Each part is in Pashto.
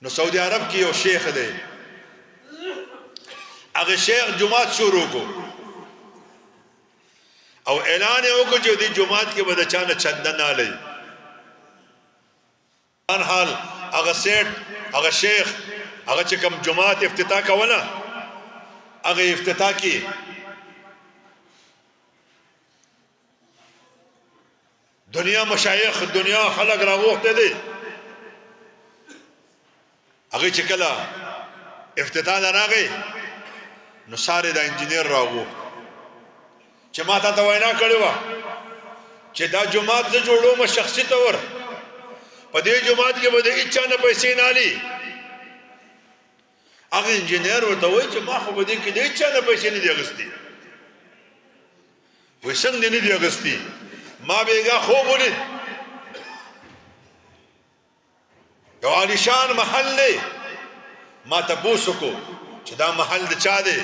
نو سعودي عرب کې یو شیخ دی هغه شیخ جمعات شروع کو او اعلان یې وکړ چې د جمعات کې به د چا نه چنده نه لي ان حال هغه سیټ هغه شیخ هغه چې کوم جمعات افتتاح کوله هغه افتتاح کې دنیا مشایخ دنیا خلق راوخته دي هغه چې کله افتتاح راغی نو ساره دا انجنیر راغو چې ما ته وینا کړې و چې دا جمعات زه جوړوم شخصي تور په دې جمعات کې به د اچا نه پیسې نه علي هغه انجنیر ورته وایي چې ما خو به دې کې د اچا نه پیسې نه دی اغستې وې څنګه نه دی اغستې ما بیګه خوب ولید یو عالیشان محل دی ما تاسو کو چې دا محل د چا دی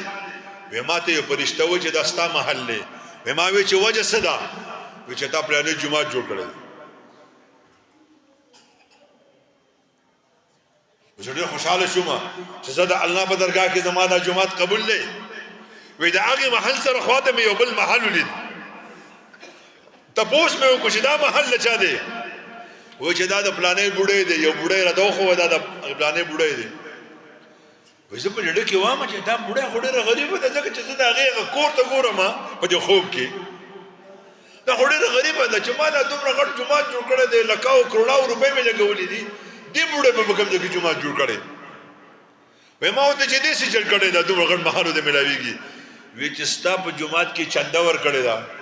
وې ما ته یو پرشته و چې دا ستا محل دی وې ما وی چې وجه څه ده وې چې تا پرانه جمعه جوړ کړل زه ډېر خوشاله شوم چې زه د الله په درگاه کې زما د جمعه قبول لې وې دا هغه محل سره خواته مې یو بل محل ولید تپوس مې وکړ چې دا محل چا دی و چې دا د پلانې بوډۍ دی یو بوډۍ را دوخه و دا د پلانې بوډۍ دی وې زه په ډېر کې وامه چې دا بوډۍ خو ډېره غریبه ده ځکه چې زه د هغې کور ته ګورم په دې خوب کې دا خو ډېره غریبه ده چې ما دا دومره غټ جومات جوړ کړی دی لکاو کروڑاو روپۍ مې لګولي دي دې بوډۍ په کوم ځای کې جومات جوړ کړی وې ما ورته چې داسې چل کړی دا دومره غټ محل ورته میلاویږي وې چې ستا په جومات کې چنده ورکړې ده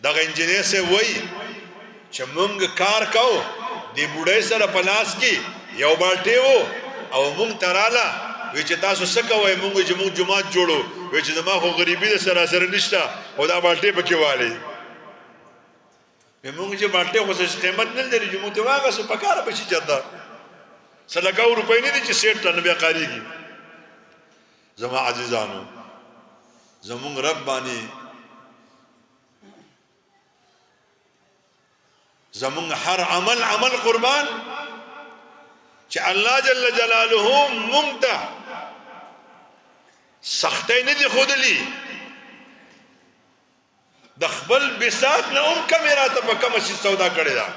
دغه انجینر سے وای چې مونږ کار کوو دی بوډۍ سره په لاس کې یو بالټي وو او مونږ تراله وی چې تاسو څه کوئ مونږ چې مونږ جمعات جوړو وی چې زما خو غریبي د سره نشته او دا بالټي پکې والی مونږ چې بالټي خو څه قیمت نه لري چې مونږ ته واغسو په کار به شي چرته سلګاو روپۍ نه دي چې سیټ ټن بیا کاریږي زما عزیزانو زمونږ رب باندې زمون هر عمل قربان چې الله جل جلاله مونږ ته سختۍ نه دي ښودلي د خپل بساط نه هم کمې راته په کومه شي سودا کړې ده